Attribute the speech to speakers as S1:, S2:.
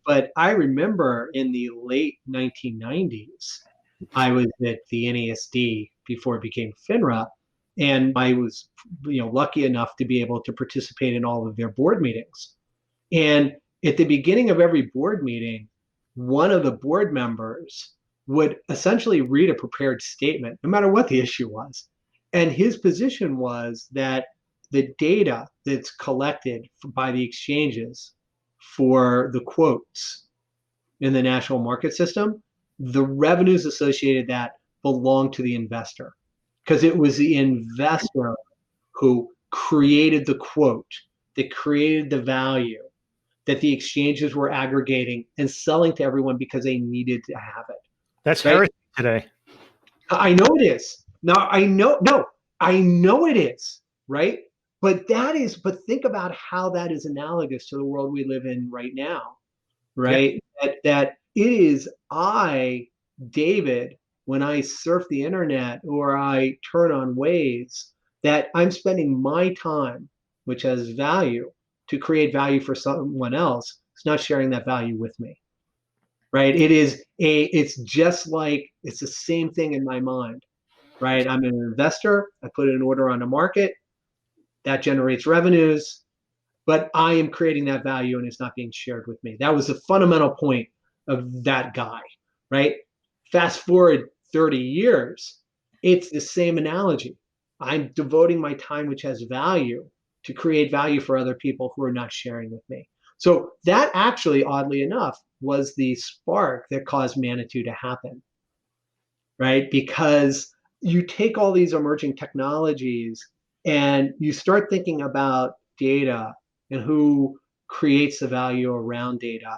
S1: But I remember in the late 1990s, I was at the NASD before it became FINRA, and I was, lucky enough to be able to participate in all of their board meetings. And at the beginning of every board meeting, one of the board members would essentially read a prepared statement, no matter what the issue was. And his position was that the data that's collected by the exchanges for the quotes in the national market system, the revenues associated that belong to the investor, because it was the investor who created the quote, that created the value that the exchanges were aggregating and selling to everyone because they needed to have it.
S2: That's
S1: Right?
S2: heresy today.
S1: I know it is. Now I know, no, I know it is, right? But think about how that is analogous to the world we live in right now,
S2: Yeah.
S1: right? That it is David, when I surf the internet or I turn on Waze, that I'm spending my time, which has value, to create value for someone else. It's not sharing that value with me, right? It's just like, it's the same thing in my mind, right? I'm an investor. I put an order on the market that generates revenues, but I am creating that value and it's not being shared with me. That was the fundamental point of that guy, right? Fast forward 30 years, it's the same analogy. I'm devoting my time, which has value, to create value for other people who are not sharing with me. So that actually, oddly enough, was the spark that caused Manitou to happen, right? Because you take all these emerging technologies and you start thinking about data and who creates the value around data.